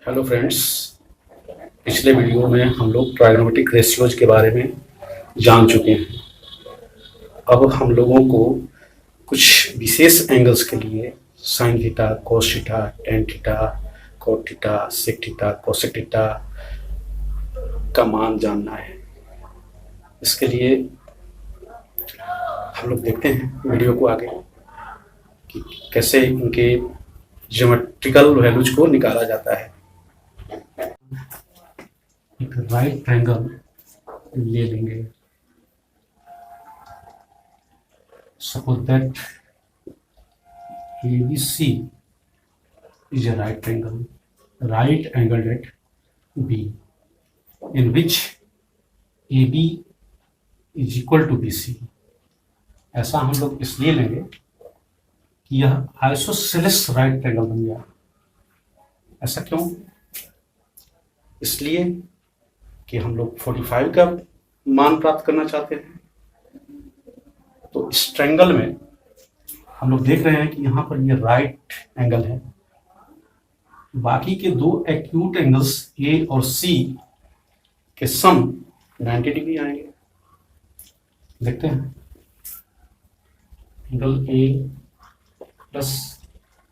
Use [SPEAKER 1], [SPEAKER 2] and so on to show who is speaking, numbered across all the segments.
[SPEAKER 1] Hello friends. पिछले video में हम लोग ट्राइगोनोमेट्रिक रेशियोज के बारे में जान चुके हैं। अब हम लोगों को कुछ विशेष एंगल्स के लिए sine theta, cos theta, tan theta, cot theta, sec theta, cosec theta का मान जानना है। इसके लिए हम लोग देखते हैं वीडियो को आगे कि कैसे इनके ज्योमेट्रिकल वैल्यूज को निकाला जाता है। एक राइट ट्रायंगल ले लेंगे। Suppose that ABC is a right angled at B, in which AB is equal to BC। ऐसा हम लोग इसलिए लेंगे कि यह आइसोसेलेस राइट ट्रायंगल बन गया। ऐसा क्यों? इसलिए कि हम लोग 45 का मान प्राप्त करना चाहते हैं। तो इस ट्रायंगल में हम लोग देख रहे हैं कि यहाँ पर ये राइट एंगल है। बाकी के दो एक्यूट एंगल्स ए और सी के सम 90 डिग्री आएंगे। देखते हैं। Angle A plus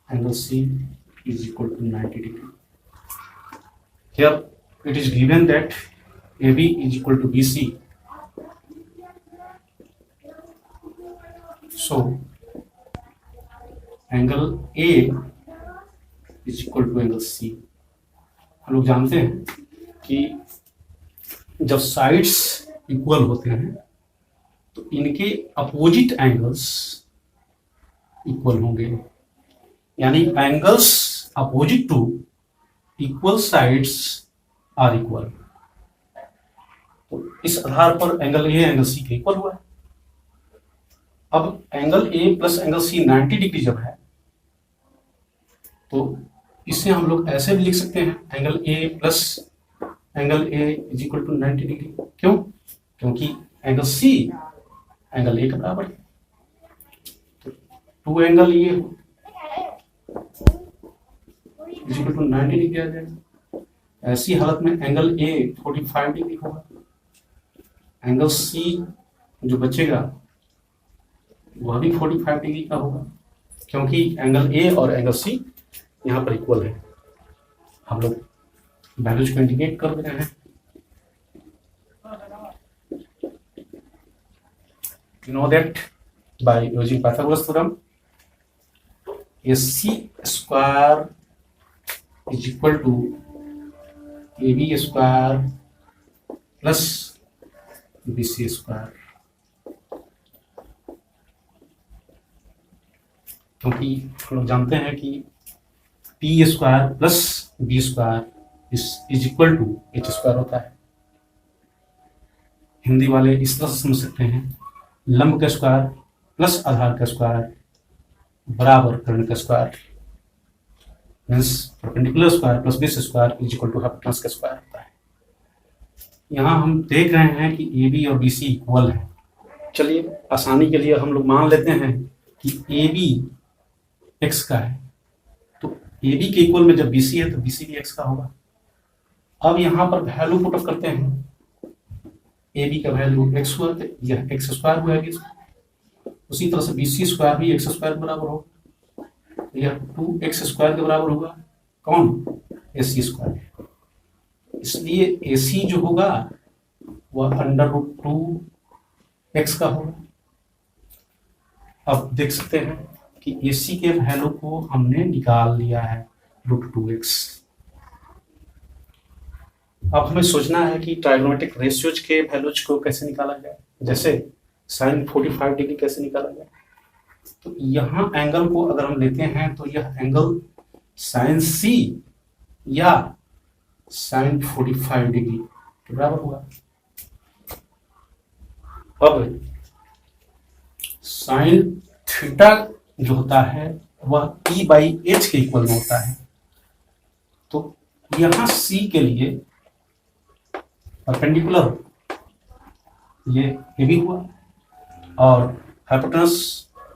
[SPEAKER 1] angle C is equal to 90 degree. Here it is given that AB is equal to BC. So angle A is equal to angle C। हम लोग जानते हैं कि जब साइड्स इक्वल होते हैं तो इनके अपोजिट एंगल्स इक्वल होंगे, यानी angles opposite to equal sides are equal. तो इस आधार पर एंगल ए एंगल सी के इक्वल हुआ है। अब angle A plus angle C 90 degree जब है तो इसे हम लोग ऐसे भी लिख सकते हैं, angle A plus angle A is equal to 90 degree. क्यों? क्योंकि एंगल सी एंगल ए के बराबर है। तो टू एंगल ये इज इक्वल टू 90 डिग्री आ जाएगा। ऐसी हालत में एंगल ए 45 डिग्री होगा। एंगल सी जो बचेगा वह भी 45 डिग्री का होगा, क्योंकि एंगल ए और एंगल सी यहाँ पर इक्वल है। हम लोग वैल्यूज को इंडिकेट कर रहे हैं। You know that by using Pythagoras theorem, AC square is equal to AB square plus BC square. क्योंकि हम लोग जानते हैं कि P square plus B square is equal to H square होता है। हिंदी वाले इस तरह से समझ सकते हैं, लंब का स्क्वायर प्लस आधार का स्क्वायर बराबर कर्ण का square, means perpendicular square plus base square is equal to hypotenuse का स्क्वायर होता है। यहाँ हम देख रहे हैं कि ए बी और बी सी इक्वल है। चलिए आसानी के लिए हम लोग मान लेते हैं कि ए बी एक्स का है, तो ए बी के इक्वल में जब बी सी है तो बी सी भी एक्स का होगा। अब यहाँ पर वैल्यू पुट अप करते हैं। ए बी का वैल्यू एक्स हुआ तो यह एक्स स्क्वायर हुआ। उसी तरह से बी सी स्क्वायर भी एक्स स्क्वायर के बराबर होगा। यह 2x स्क्वायर के बराबर होगा। कौन? AC square. इसलिए AC जो होगा वह √2x का होगा। अब देख सकते हैं कि AC के वैल्यू को हमने निकाल लिया है √2x। अब हमें सोचना है कि ट्राइगोनोमेट्रिक रेशियोज के वैल्यूज को कैसे निकाला जाए। जैसे साइन 45 डिग्री कैसे निकाला जाए। तो यहाँ एंगल को अगर हम लेते हैं तो यह एंगल साइन सी या साइन 45 डिग्री के बराबर हुआ। अब साइन थीटा जो होता है वह E/H के इक्वल में होता है। तो यहाँ C के लिए परपेंडिकुलर ये AB हुआ और हाइपोटेनस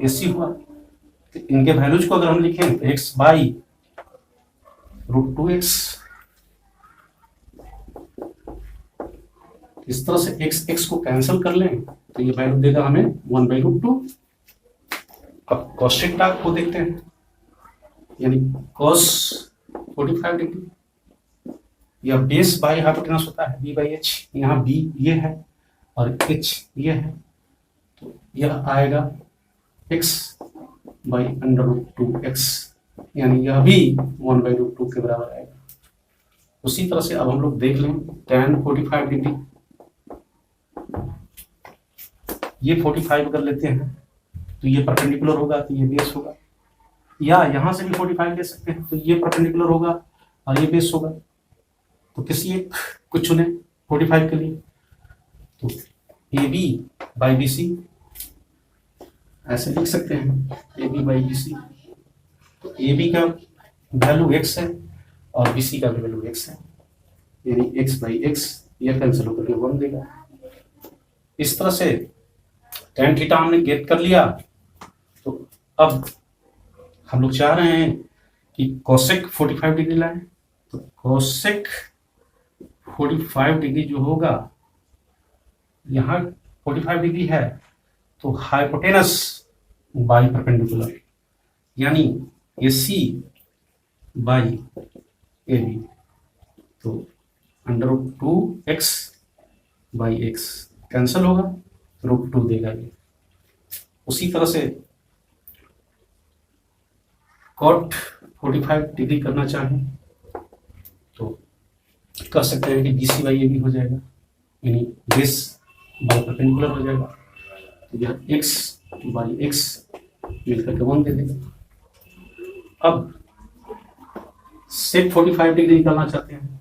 [SPEAKER 1] AC हुआ। तो इनके वैल्यूज को अगर हम लिखें तो x/√2x इस तरह से x को कैंसिल कर लें तो ये वैल्यू देगा हमें 1/√2। अब कॉसेक को देखते हैं, यानी cos 45 डिग्री, या बेस बाई हाइपोटेनस होता है b/h, यहाँ b ये है और h ये है, तो यह आएगा x/√2x, यानी यह भी 1/√2 के बराबर आएगा। उसी तरह से अब हम लोग देख लें tan 45 डिग्री, ये 45 अगर लेते हैं तो ये परपेंडिकुलर होगा तो ये बेस होगा, या यहां से भी 45 ले सकते हैं तो ये परपेंडिकुलर होगा और ये बेस होगा। तो किसी एक को चुने 45 के लिए, तो AB/BC ऐसे लिख सकते हैं, AB/BC। तो AB का वैल्यू x है और BC का भी वैल्यू x है, यानी x/x, यह कैंसिल होकर के 1 देगा। इस तरह से tan थीटा हमने गेट कर लिया। तो अब हम लोग चाह रहे हैं कि कोसेक 45 डिग्री लाएं, तो कोसेक 45 डिग्री जो होगा, यहाँ 45 डिग्री है तो हाइपोटेनस बाई परपेंडिकुलर, यानी AC/AB, तो √2x/x कैंसिल होगा, √2 देगा ये। उसी तरह से cot 45 डिग्री करना चाहें तो कर सकते हैं कि BC/AB हो जाएगा, यानी बेस बाई परपेंडिकुलर हो जाएगा, तो यह x/x मिलकर के 1 दे देगा। अब sec 45 डिग्री निकालना चाहते हैं,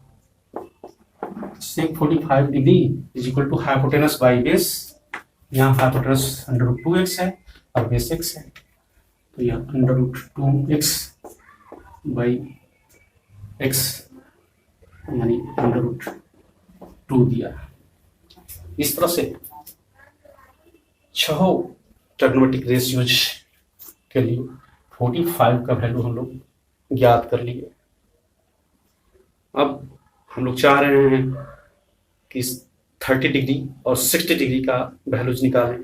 [SPEAKER 1] sec 45 degree is equal to hypotenuse by base, यहाँ हाइपोटेनस √2x है और बेस x है, तो यह √2x/x यानी √2 दिया। इस तरह से 6 ट्रिग्नोमेट्रिक रेशियोज के लिए 45 का वैल्यू हम लोग ज्ञात कर लिए। अब हम लोग चाह रहे हैं कि 30 डिग्री और 60 डिग्री का वैल्यूज निकालें।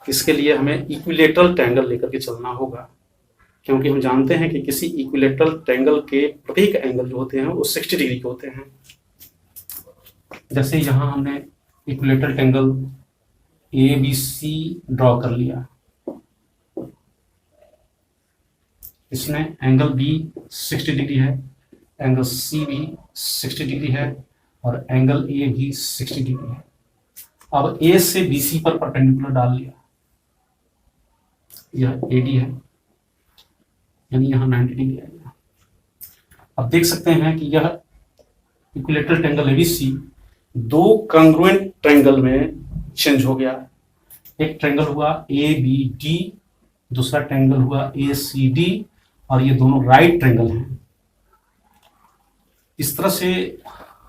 [SPEAKER 1] इसके लिए हमें इक्विलेटरल ट्रायंगल लेकर के चलना होगा, क्योंकि हम जानते हैं कि किसी इक्विलेटरल ट्रायंगल के प्रत्येक एंगल जो होते हैं वो 60 डिग्री के होते हैं। जैसे यहाँ हमने इक्विलेटरल ट्रायंगल ABC ड्रॉ कर लिया, इसमें एंगल B 60 डिग्री है, एंगल C भी 60 डिग्री है और एंगल A भी 60 डिग्री है। अब A से BC पर परपेंडिकुलर डाल लिया, यह AD है, यानी यहाँ 90 डिग्री आएगा। अब देख सकते हैं कि यह equilateral triangle ABC 2 congruent triangle में चेंज हो गया। एक ट्रायंगल हुआ ABD, दूसरा ट्रायंगल हुआ ACD, और ये दोनों राइट ट्रायंगल हैं। इस तरह से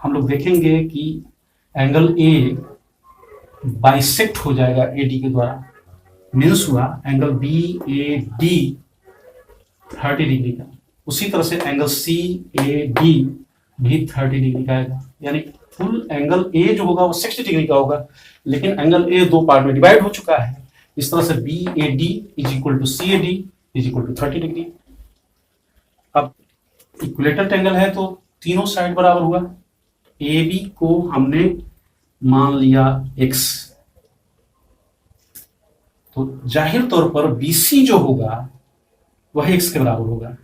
[SPEAKER 1] हम लोग देखेंगे कि एंगल A बाइसेक्ट हो जाएगा AD के द्वारा, मीन्स हुआ एंगल BAD 30 डिग्री का। उसी तरह से एंगल CAD भी 30 डिग्री का आएगा, यानी फुल एंगल A जो होगा वो 60 डिग्री का होगा, लेकिन एंगल A 2 पार्ट में डिवाइड हो चुका है। इस तरह से BAD is equal to CAD is equal to 30 degree. अब इक्विलेटरल ट्रायंगल है तो तीनों साइड बराबर हुआ। AB को हमने मान लिया x, तो जाहिर तौर पर BC जो होगा वह x के बराबर होगा,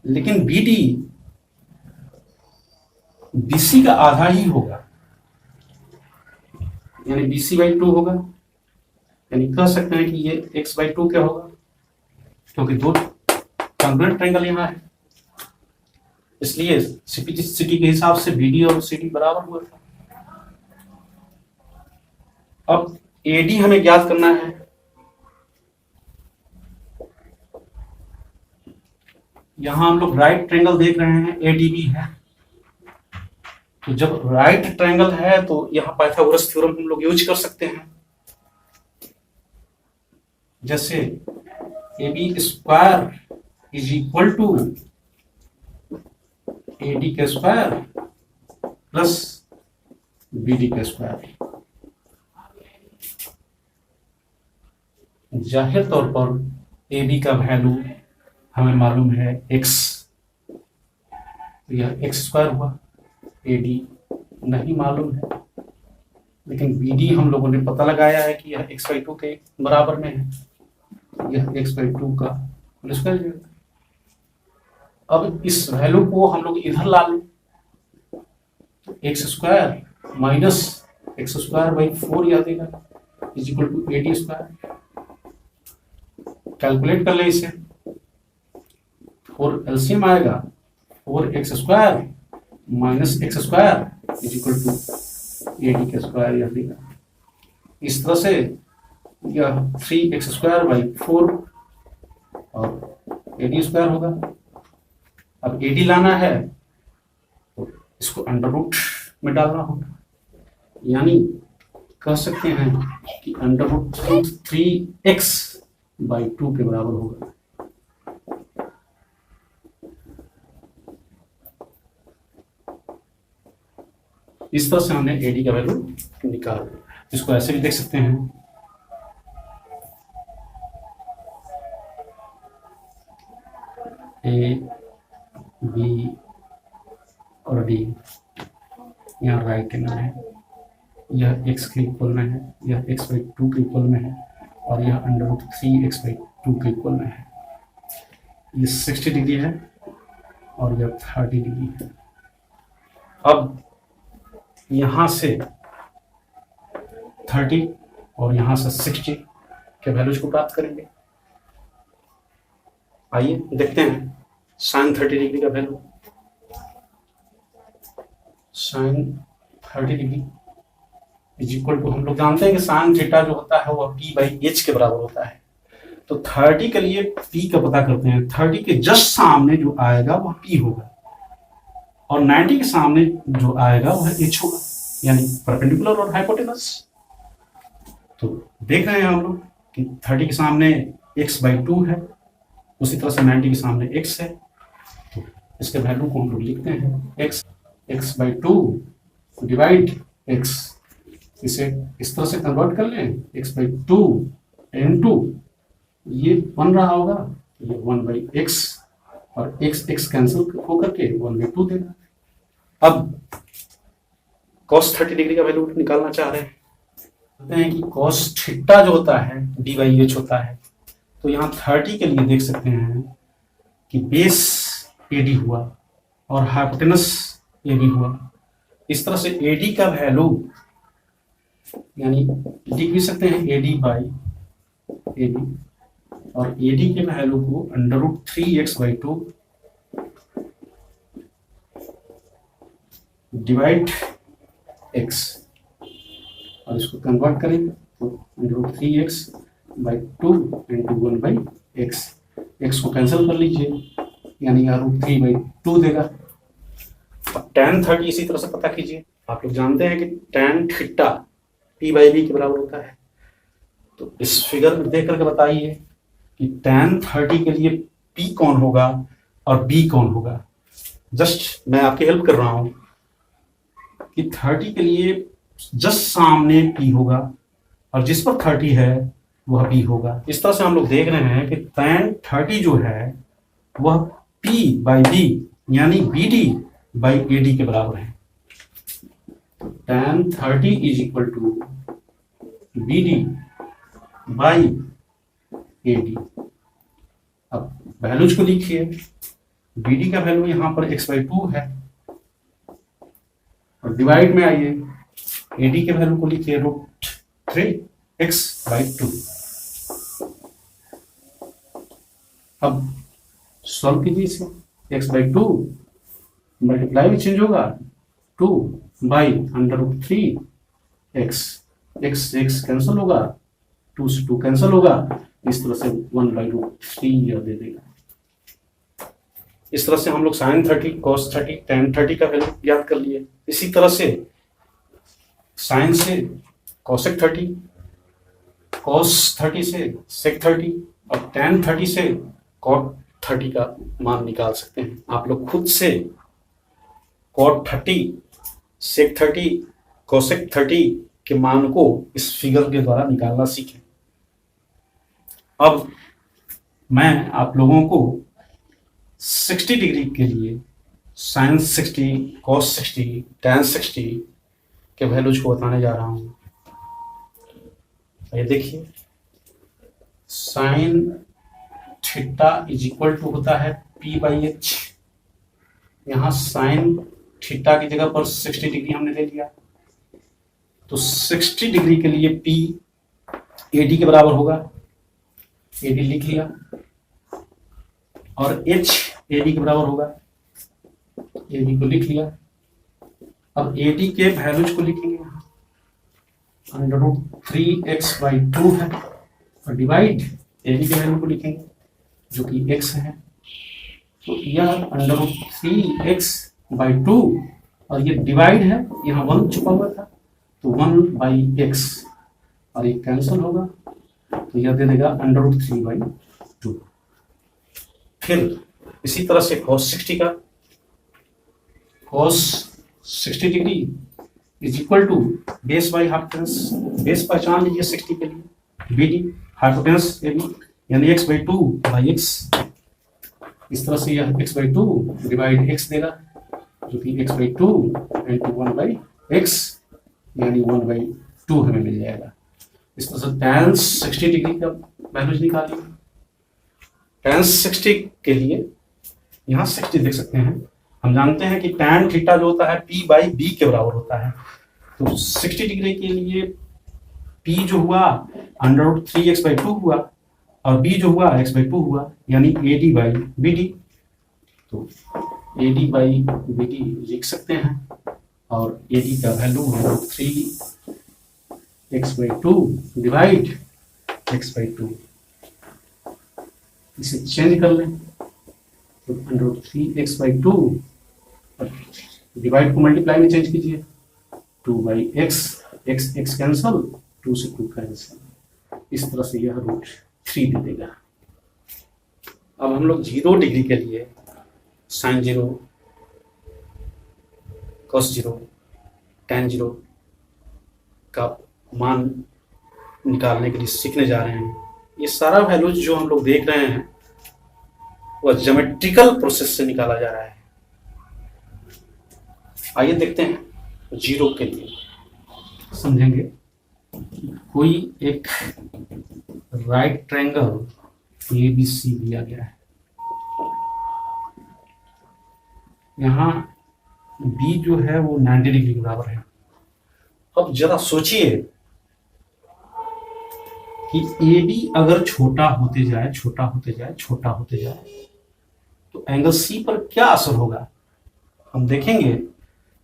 [SPEAKER 1] लेकिन BD BC का आधा ही होगा, यानी BC/2 होगा। यानी कह सकते हैं कि ये x/2 क्या होगा, क्योंकि 2 कॉन्ग्रुएंट ट्रायंगल यहाँ है, इसलिए सिटी के हिसाब से BD और CD बराबर हुआ था। अब AD हमें ज्ञात करना है। यहां हम लोग राइट ट्रायंगल देख रहे हैं, ADB है, तो जब राइट ट्रायंगल है तो यहां पाइथागोरस थ्योरम हम लोग यूज कर सकते हैं। जैसे AB² is equal to AD² plus B D का स्क्वायर। जाहिर तौर पर ए बी का वैल्यू हमें मालूम है x, तो यह x स्क्वायर हुआ। ए डी नहीं मालूम है, लेकिन बी डी हम लोगों ने पता लगाया है कि यह x/2 के बराबर में है, यह x/2 का होल स्क्वायर। अब इस वैल्यू को हम लोग इधर ला लें, तो x square minus x square by 4 याद देगा is equal to A D square. Calculate कर ले इसे, 4 एलसीएम आएगा 4x square minus x square is equal to A D का स्क्वायर याद देगा। इस तरह से यह 3x स्क्वायर बाई 4 और ए डी स्क्वायर होगा। अब ए डी लाना है तो इसको अंडर रूट में डालना होगा, यानी कह सकते हैं कि अंडर रूट 3x बाई 2 के बराबर होगा। इस तरह से हमने ए डी का वैल्यू निकाल दिया। इसको ऐसे भी देख सकते हैं, ए बी और डी यहाँ राइट एंगल है, यह x के इक्वल में है, यह x/2 के इक्वल में है और यह अंडर रूट 3x/2 के इक्वल में है। ये 60 डिग्री है और यह 30 डिग्री है। अब यहाँ से 30 और यहाँ से 60 के वैल्यूज को प्राप्त करेंगे। आइए देखते हैं साइन 30 डिग्री का value. Sine 30 degree is equal to, हम लोग जानते हैं कि साइन थीटा जो होता है वह p बाई एच के बराबर होता है। तो 30 के लिए p का पता करते हैं। 30 के जस्ट सामने जो आएगा वह p होगा और 90 के सामने जो आएगा वह h होगा, यानी परपेंडिकुलर और हाइपोटेनस। तो देख रहे हैं हम लोग कि 30 के सामने x/2 है, उसी तरह से 90 के सामने x है। तो इसके वैल्यू को हम लोग लिखते हैं x/2 डिवाइड x। इसे इस तरह से कन्वर्ट कर लें, x/2 into ये बन रहा होगा, ये 1/x और x कैंसिल होकर के 1/2 देगा। अब cos 30 डिग्री का वैल्यू निकालना चाह रहे हैं, कहते हैं कि cos थीटा जो होता है d/h होता है। तो यहाँ 30 के लिए देख सकते हैं कि बेस AD हुआ और हाइपोटेनस AB हुआ। इस तरह से AD का वैल्यू यानी लिख भी सकते हैं AD बाई AB और AD के वैल्यू को under root 3x/2 divide x और इसको कन्वर्ट करें तो under root 3x/2 into 1/x। x को कैंसिल कर लीजिए, यानी यहाँ रूट 3/2 देगा। अब tan 30 इसी तरह से पता कीजिए। आप लोग जानते हैं कि tan थीटा p/b के बराबर होता है। तो इस फिगर में देख करके बताइए कि tan 30 के लिए p कौन होगा और b कौन होगा। जस्ट मैं आपकी हेल्प कर रहा हूं कि 30 के लिए जस्ट सामने p होगा और जिस पर 30 है वह b होगा। इस तरह से हम लोग देख रहे हैं कि tan 30 जो है वह p/b यानी bd/ad के बराबर है। tan 30 is equal to bd/ad। अब वैल्यूज को लिखिए, bd का वैल्यू यहां पर x/2 है और डिवाइड में आइए ad के वैल्यू को लिखिए रूट 3x/2। अब सॉल्व कीजिए इसे, x/2 मल्टीप्लाई भी चेंज होगा 2 by under root 3x, x cancel होगा, 2 से 2 कैंसिल होगा, इस तरह से 1/√3 दे देगा। इस तरह से हम लोग sin 30, cos 30, tan 30 का वैल्यू याद कर लिए। इसी तरह से sin से cosec 30, cos 30 से sec 30 और tan 30 से cot 30 का मान निकाल सकते हैं। आप लोग खुद से cot 30, sec 30, कोसेक 30 के मान को इस फिगर के द्वारा निकालना सीखें। अब मैं आप लोगों को 60 डिग्री के लिए साइन 60, कॉस 60, tan 60 के वैल्यूज को बताने जा रहा हूं। ये देखिए, sine theta is equal to होता है p/h। यहां साइन थीटा की जगह पर 60 डिग्री हमने ले लिया, तो 60 डिग्री के लिए p AD के बराबर होगा, AD लिख लिया, और h AD के बराबर होगा, AD को लिख लिया। अब AD के वैल्यूज को लिखेंगे यहाँ, √3x/2 है, और डिवाइड AD के वैल्यू को लिखेंगे जो कि x है, तो यह √3x/2, और ये डिवाइड है, यहाँ 1 छुपा हुआ था तो 1/x, और ये कैंसिल होगा तो यह दे देगा √3/2। फिर इसी तरह से cos 60 का, cos 60 degree is equal to base by hypotenuse. Base पहचान लीजिए 60 के लिए, BD हाइपोटेनस AB, यानी x/2/x। इस तरह से यह x/2 डिवाइड x देगा जो कि x/2 इंटू 1/x, यानी 1/2 हमें मिल जाएगा। इस तरह से tan 60 डिग्री का वैल्यूज निकालिए। tan 60 के लिए यहाँ 60 देख सकते हैं, हम जानते हैं कि tan थीटा जो होता है p/b के बराबर होता है, तो 60 डिग्री के लिए p जो हुआ √3x/2 हुआ, और b जो हुआ x/2 हुआ, यानी AD/BD। तो AD/BD लिख सकते हैं, और AD का वैल्यू √3x/2 डिवाइड x/2। इसे चेंज कर लें तो √3x/2, डिवाइड को मल्टीप्लाई में चेंज कीजिए, 2/x, x कैंसल, 2 से 2 कैंसल, इस तरह से यह √3 दे देगा। अब हम लोग 0 डिग्री के लिए साइन 0, cos 0, tan 0 का मान निकालने के लिए सीखने जा रहे हैं। ये सारा वैल्यूज जो हम लोग देख रहे हैं वह ज्योमेट्रिकल प्रोसेस से निकाला जा रहा है। आइए देखते हैं 0 के लिए समझेंगे। कोई एक राइट ट्रायंगल ABC दिया गया है, यहाँ B जो है वो 90 डिग्री के बराबर है। अब जरा सोचिए कि AB अगर छोटा होते जाए, छोटा होते जाए, छोटा होते जाए, तो एंगल C पर क्या असर होगा। हम देखेंगे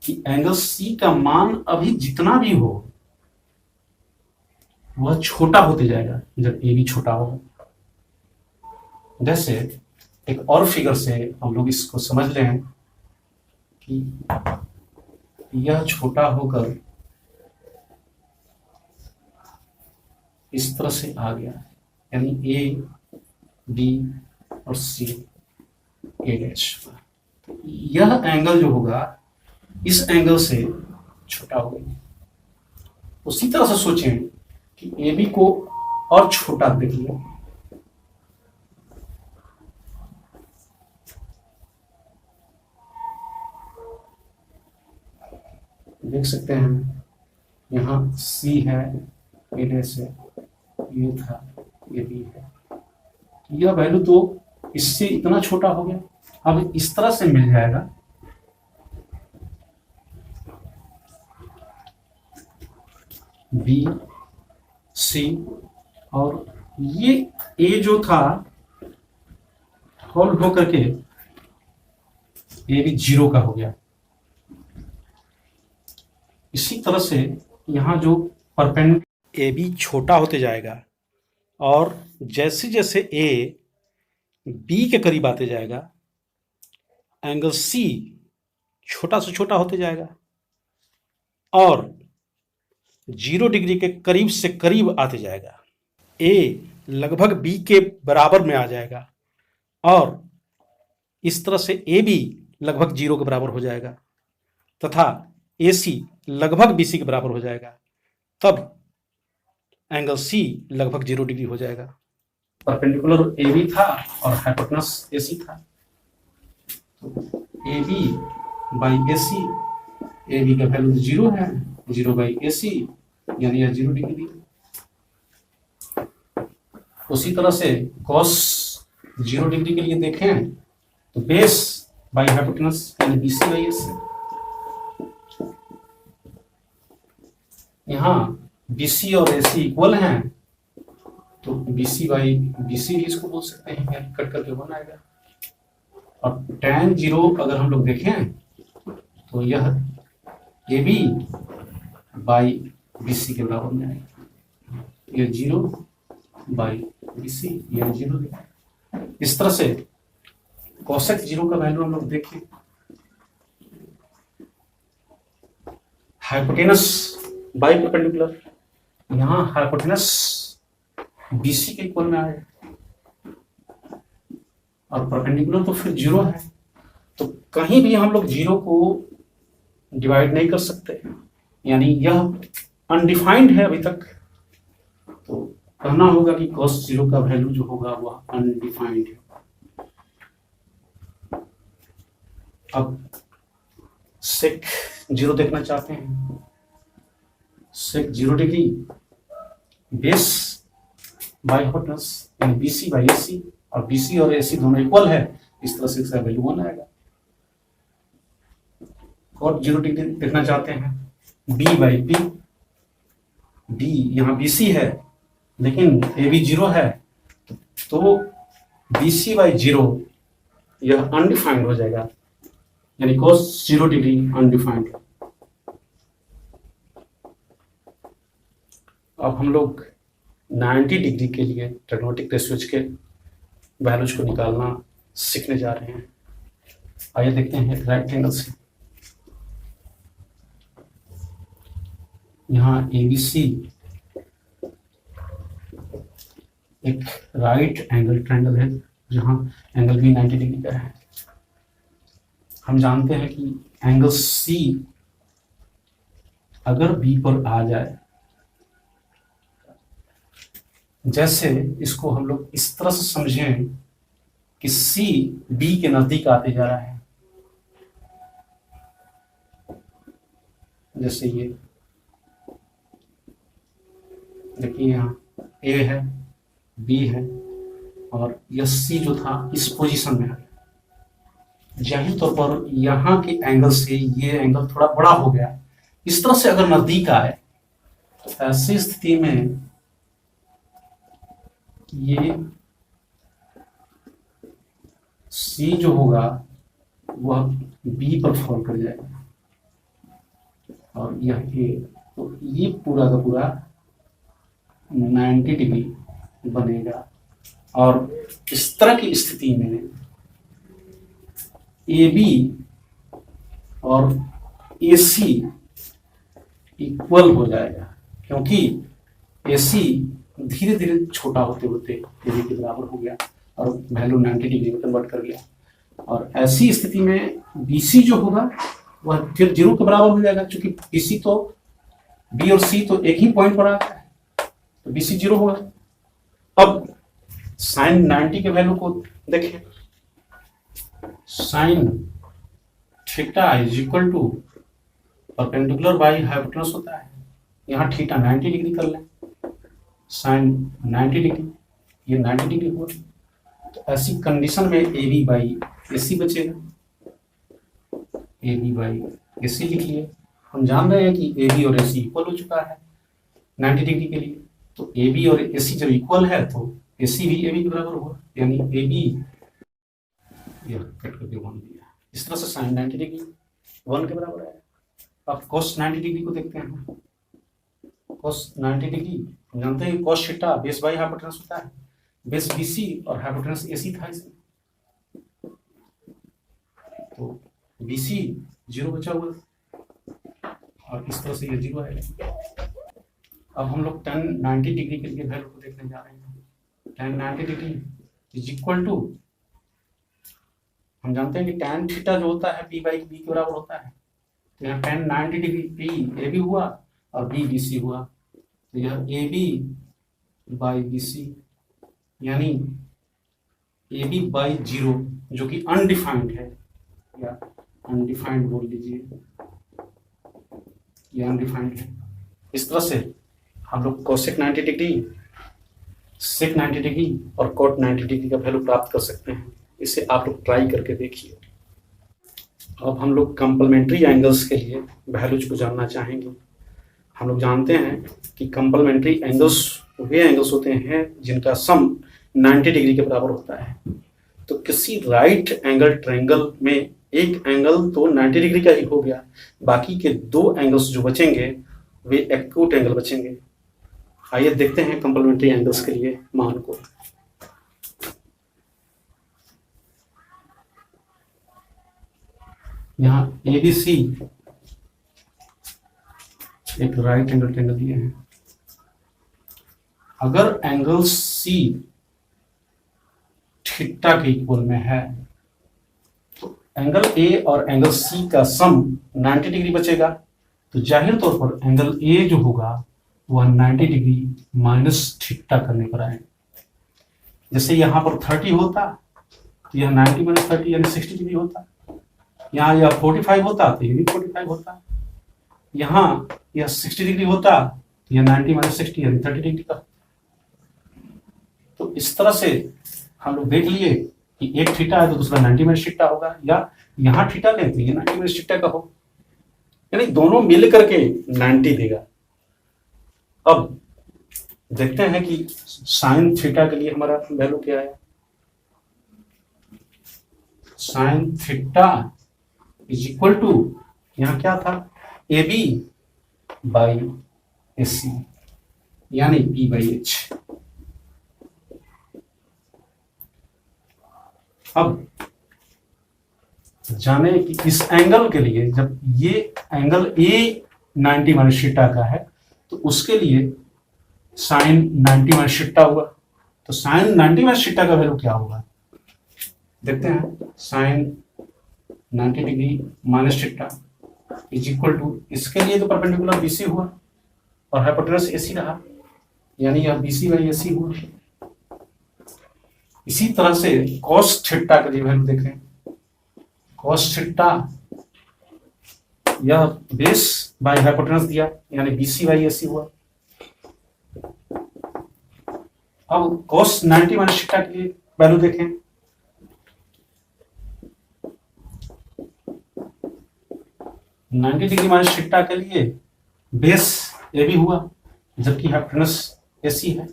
[SPEAKER 1] कि एंगल C का मान अभी जितना भी हो वह छोटा होते जाएगा जब AB छोटा होगा। जैसे एक और फिगर से हम लोग इसको समझ लें कि यह छोटा होकर इस तरह से आ गया, यानी A, B और C, A'। यह एंगल जो होगा इस एंगल से छोटा होगा। उसी तरह से सोचें कि AB को और छोटा देख लिया, देख सकते हैं यहाँ C है, A से ये था, ये B है, यह वैल्यू तो इससे इतना छोटा हो गया। अब इस तरह से मिल जाएगा, B, C, और ये A जो था होल हो करके A भी 0 का हो गया। इसी तरह से यहाँ जो परपेंडिकुलर AB छोटा होते जाएगा, और जैसे जैसे A B के करीब आते जाएगा एंगल C छोटा से छोटा होते जाएगा, और 0 डिग्री के करीब से करीब आते जाएगा। A लगभग B के बराबर में आ जाएगा, और इस तरह से AB लगभग 0 के बराबर हो जाएगा, तथा AC लगभग BC के बराबर हो जाएगा, तब एंगल C लगभग 0 डिग्री हो जाएगा। परपेंडिकुलर AB था और हाइपोटेनस AC था, तो AB बाई AC, AB का वैल्यू 0 है, 0 बाई AC यानी यह 0 डिग्री। उसी तरह से cos 0 डिग्री के लिए देखें तो बेस बाई हाइपोटेनस यानी BC बाई AC। यहाँ BC और AC इक्वल हैं, तो BC बाई BC भी इसको बोल सकते हैं, यानी कट करके 1 आएगा। और tan 0 अगर हम लोग देखें तो यह AB बाई BC के बराबर में आएगा, यह 0 बाई BC, यह 0 देगा। इस तरह से cosec 0 का वैल्यू हम लोग देखें, हाइपोटेनस बाई परपेंडिकुलर, यहाँ हाइपोटेनस BC के इक्वल में आएगा और परपेंडिकुलर तो फिर 0 है, तो कहीं भी हम लोग 0 को डिवाइड नहीं कर सकते, यानी यह अनडिफाइंड है अभी तक, तो कहना होगा कि cos 0 का वैल्यू जो होगा वह अनडिफाइंड है। अब sec 0 देखना चाहते हैं, sec 0 degree base by hypotenuse यानी BC बाई AC, और BC और AC दोनों इक्वल है, इस तरह से इसका वैल्यू 1 आएगा। cot 0 डिग्री देखना चाहते हैं, B बाई B, B यहाँ BC है लेकिन AB 0 है, तो BC बाई 0 यह अनडिफाइंड हो जाएगा, यानी cos 0 डिग्री अनडिफाइंड। अब हम लोग 90 डिग्री के लिए ट्रिग्नोमेट्रिक रेशियोज के वैल्यूज को निकालना सीखने जा रहे हैं। आइए देखते हैं एक राइट एंगल से। यहाँ ABC एक राइट एंगल ट्रायंगल है जहाँ एंगल भी 90 डिग्री का है। हम जानते हैं कि एंगल C अगर B पर आ जाए, जैसे इसको हम लोग इस तरह से समझें कि C B के नजदीक आते जा रहा है, जैसे ये देखिए यहाँ A है, B है और यह C जो था इस पोजीशन में है। जाहिर तौर पर यहाँ के एंगल से ये एंगल थोड़ा बड़ा हो गया, इस तरह से अगर नजदीक आए तो ऐसी स्थिति में ये C जो होगा वह B पर फॉल कर जाएगा और यह A, तो ये पूरा का पूरा 90 डिग्री बनेगा। और इस तरह की स्थिति में AB और AC इक्वल हो जाएगा, क्योंकि AC धीरे धीरे छोटा होते होते AB के बराबर हो गया और वैल्यू 90 डिग्री में कन्वर्ट कर गया। और ऐसी स्थिति में BC जो होगा वह फिर 0 के बराबर हो जाएगा, क्योंकि BC तो B और C तो एक ही पॉइंट पर आता है, तो BC 0 होगा। अब साइन 90 के वैल्यू को देखें, sine theta is equal to perpendicular by hypotenuse होता है। यहाँ थीटा 90 डिग्री कर लें, साइन 90 डिग्री, ये 90 डिग्री हुआ, तो ऐसी कंडीशन में AB बाई AC बचेगा। AB बाई AC लिख लिए, हम जान रहे हैं कि AB और AC इक्वल हो चुका है 90 डिग्री के लिए, तो AB और AC जब इक्वल है तो AC भी AB के बराबर होगा, यानी AB यह कट करके 1 दिया। इस तरह से साइन 90 डिग्री 1 के बराबर है। अब cos 90 डिग्री को देखते हैं। cos 90 डिग्री हम जानते हैं cos theta base by hypotenuse होता है, बेस BC और हाइपोटेनस AC था इसमें, तो BC 0 बचा हुआ और इस तरह से ये 0 आएगा। अब हम लोग tan 90 डिग्री के लिए वैल्यू को देखने जा रहे हैं। tan 90 degree is equal to, हम जानते हैं कि tan थीटा जो होता है P बाई B के बराबर होता है, तो यहाँ tan 90 degree P A B हुआ और बी बी सी हुआ, तो यह A B by B C, यानी ए बी बाई 0 जो कि अनडिफाइंड है, या अनडिफाइंड बोल लीजिए, या अनडिफाइंड है। इस तरह से हम लोग कोसेक 90 डिग्री, सेक 90 डिग्री और कोट 90 डिग्री का वैल्यू प्राप्त कर सकते हैं। इसे आप लोग ट्राई करके देखिए। अब हम लोग कंप्लीमेंट्री एंगल्स के लिए वैल्यूज को जानना चाहेंगे। हम लोग जानते हैं कि कंप्लीमेंट्री एंगल्स वे एंगल्स होते हैं जिनका सम 90 डिग्री के बराबर होता है। तो किसी राइट एंगल ट्रायंगल में एक एंगल तो 90 डिग्री का ही हो गया, बाकी के 2 एंगल्स जो बचेंगे वे एक्यूट एंगल बचेंगे। आइए देखते हैं कंप्लीमेंट्री एंगल्स के लिए मान को। यहाँ ए बी सी एक राइट एंगल ट्रायंगल दिए हैं। अगर एंगल सी थीटा के इक्वल में है तो एंगल ए और एंगल सी का सम 90 डिग्री बचेगा। तो जाहिर तौर पर एंगल ए जो होगा वह 90 डिग्री माइनस थीटा करने पर आएगा। जैसे यहाँ पर 30 होता तो यह 90 माइनस 30 यानी 60 डिग्री होता। यहाँ यह 45 होता तो ये भी 45 होता। यहाँ यह 60 डिग्री होता तो यह 90 माइनस 60 यानी 30 डिग्री का। तो इस तरह से हम लोग देख लिए कि एक थीटा है तो दूसरा 90 माइनस थीटा होगा, या यहाँ थीटा लें तो ये 90 माइनस थीटा का हो, यानी दोनों मिल करके 90 देगा। अब देखते हैं कि साइन थीटा के लिए हमारा वैल्यू क्या है। Sine theta is equal to, यहाँ क्या था, ए बी बाई ए सी यानी पी बाई एच। अब जाने कि इस एंगल के लिए जब ये एंगल ए 90 माइनस थीटा का है तो उसके लिए साइन 90 माइनस थीटा हुआ। तो साइन 90 माइनस थीटा का वैल्यू क्या होगा देखते हैं। Sine 90 degree minus theta is equal to, इसके लिए तो परपेंडिकुलर बीसी हुआ और हाइपोटेनस एसी रहा, यानी यह बीसी बाई एसी हुआ। इसी तरह से कॉस थीटा के लिए वैल्यू देखें। कॉस थीटा यह बेस बाई हाइपोटेनस दिया यानी बीसी बाई एसी हुआ। अब कॉस 90 माइनस थीटा के लिए वैल्यू देखें। नाइन्टी डिग्री माइनस थीटा के लिए बेस ए बी हुआ जबकि हाइपोटेनस एसी है।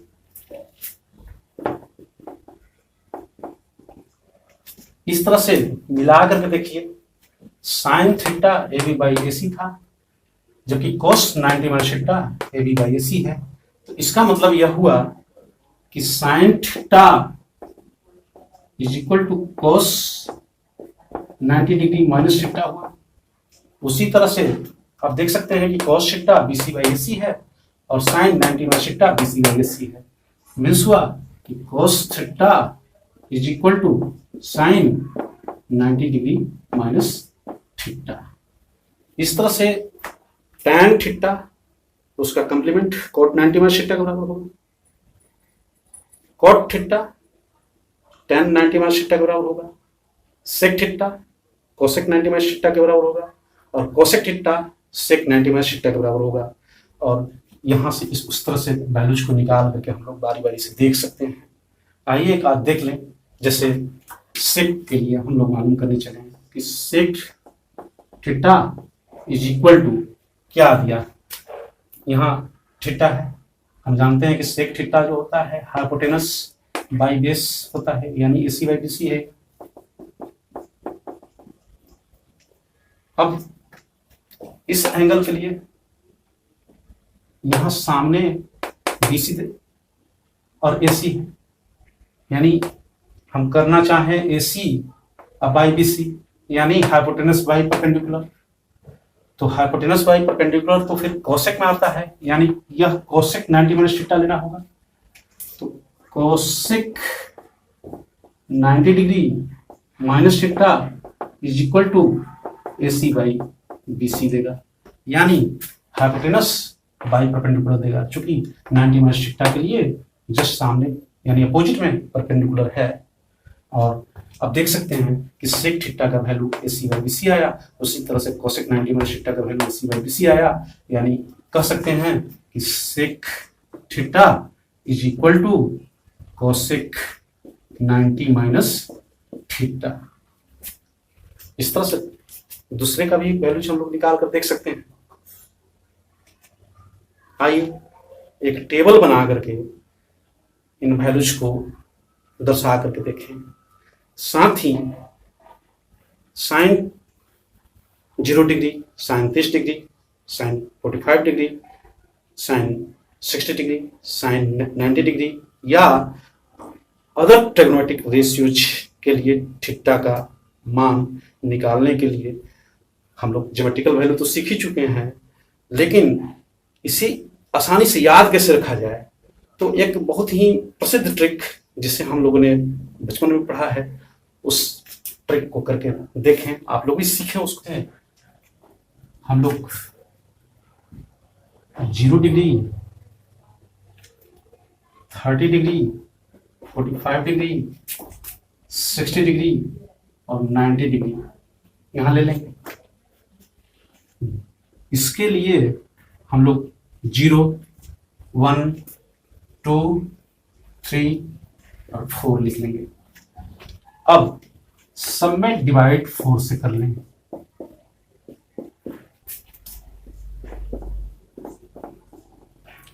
[SPEAKER 1] इस तरह से मिला करके देखिए, sine theta A B by A C था जबकि cos 90 minus theta A B by A C है। तो इसका मतलब यह हुआ कि sine theta is equal to cos 90 degree minus theta हुआ। उसी तरह से आप देख सकते हैं कि cos theta BC by AC है और sine 90 minus theta BC by AC है। मीन्स हुआ कि cos theta is equal to sine 90 degree minus theta. इस तरह से टैन थीटा उसका कंप्लीमेंट कॉट 90 माइनस थीटा के बराबर होगा। Cot theta tan 90 minus theta के बराबर होगा। Sec theta cosec 90 minus theta के बराबर होगा और cosec theta sec 90 minus theta के बराबर होगा। और यहाँ से उस तरह से वैल्यूज को निकाल करके हम लोग बारी बारी से देख सकते हैं। आइए एक आध देख लें। जैसे सेक के लिए हम लोग मालूम करने चले कि sec theta is equal to क्या दिया, यहाँ थीटा है। हम जानते हैं कि सेक थीटा जो होता है हाइपोटेनस बाई बेस होता है यानी एसी बाई बीसी है। अब इस एंगल के लिए यहां सामने बीसी और एसी है, यानी हम करना चाहें एसी बाई बीसी यानी हाइपोटेनस बाई परपेंडिकुलर। तो हाइपोटेनस बाई परपेंडिकुलर तो फिर कोसेक में आता है, यानी यह कोसेक 90 माइनस थीटा लेना होगा। तो cosec 90 degree minus theta is equal to AC by BC देगा, यानी हाइपोटेनस बाई परपेंडिकुलर देगा, चूंकि 90 माइनस थीटा के लिए जस्ट सामने यानी अपोजिट में परपेंडिकुलर है। और अब देख सकते हैं कि सेक थीटा का वैल्यू AC बाई BC आया, उसी तरह से कोसेक 90 माइनस थीटा का वैल्यू AC बाई BC आया, यानी कह सकते हैं कि sec theta is equal to cosec 90 minus theta. इस तरह से दूसरे का भी वैल्यूज हम लोग निकाल कर देख सकते हैं। आइए एक टेबल बना करके इन वैल्यूज को दर्शा करके देखें। साथ ही sine 0 degree, sine 30 degree, sine 45 degree, sine 60 degree, sine 90 degree या अदर ट्रिग्नोमेट्रिक रेशियोज के लिए थीटा का मान निकालने के लिए हम लोग ज्योमेट्रिकल वैल्यू तो सीख ही चुके हैं, लेकिन इसे आसानी से याद कैसे रखा जाए, तो एक बहुत ही प्रसिद्ध ट्रिक जिसे हम लोगों ने बचपन में पढ़ा है, उस ट्रिक को करके देखें, आप लोग भी सीखें उसको। हम लोग 0 डिग्री, 30 डिग्री, 45 डिग्री, 60 डिग्री और 90 डिग्री यहां ले लेंगे। इसके लिए हम लोग 0, 1, 2, 3 और 4 लिख लेंगे। अब सब में डिवाइड 4 से कर लेंगे।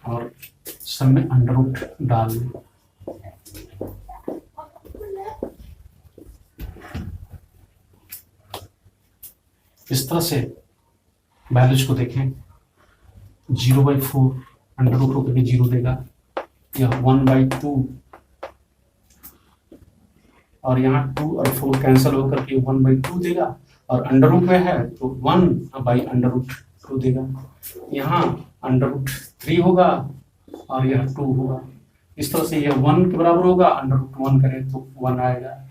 [SPEAKER 1] और सब में अंडर रूट डाल लें। इस तरह से वैल्यूज को देखें। 0/4 अंडर रूट होकर के 0 देगा, यह 1/2 और यहाँ 2 और 4 कैंसिल होकर के 1/2 देगा, और अंडर रूट में है तो 1/√2 देगा। यहाँ अंडर रूट 3 होगा और यह 2 होगा। इस तरह से यह 1 के बराबर होगा, अंडर रूट 1 करें तो 1 आएगा।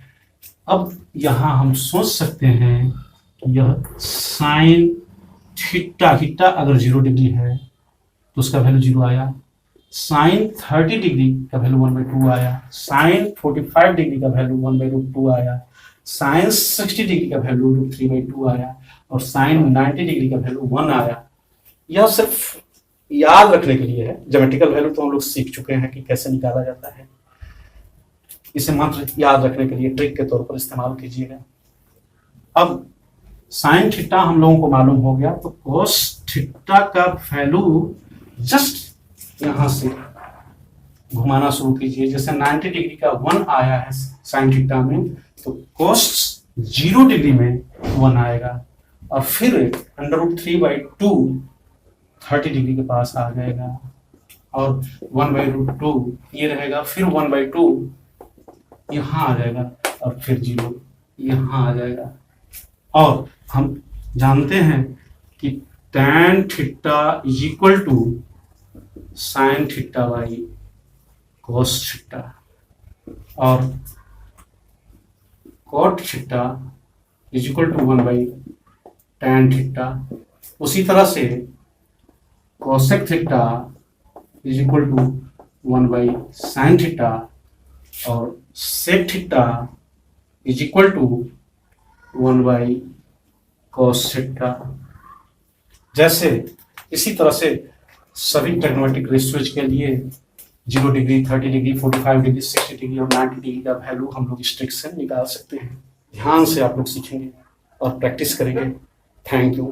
[SPEAKER 1] अब यहाँ हम सोच सकते हैं कि यह साइन थीटा अगर 0 डिग्री है तो उसका वैल्यू 0 आया, साइन 30 डिग्री का वैल्यू 1/2 आया, साइन 45 डिग्री का वैल्यू 1/√2 आया, साइन 60 डिग्री का वैल्यू √3/2 आया, और साइन 90 डिग्री का वैल्यू 1 आया। यह सिर्फ याद रखने के लिए है। ज्योमेट्रिकल वैल्यू तो हम लोग सीख चुके हैं कि कैसे निकाला जाता है, इसे मात्र याद रखने के लिए ट्रिक के तौर पर इस्तेमाल कीजिएगा। अब साइन थीटा हम लोगों को मालूम हो गया, तो कोस थीटा का वैल्यू जस्ट यहां से घुमाना शुरू कीजिए। जैसे 90 डिग्री का 1 आया है साइन थीटा में, तो कोस 0 डिग्री में 1 आएगा, और फिर √3/2 30 डिग्री के पास आ जाएगा, और 1/√2 ये रहेगा, फिर 1/2 यहां आ जाएगा, और फिर 0 यहां आ जाएगा। और हम जानते हैं कि tan theta is equal to sine theta by cos theta, और cot theta is equal to 1/tan theta. उसी तरह से cosec theta is equal to 1/sin theta, और sec theta is equal to 1/cos theta. जैसे इसी तरह से सभी ट्रिग्नोमेट्रिक रेशियोज के लिए 0 डिग्री, 30 डिग्री, 45 डिग्री, 60 डिग्री और 90 डिग्री का वैल्यू हम लोग इस ट्रिक से निकाल सकते हैं। ध्यान से आप लोग सीखेंगे और प्रैक्टिस करेंगे। Thank you.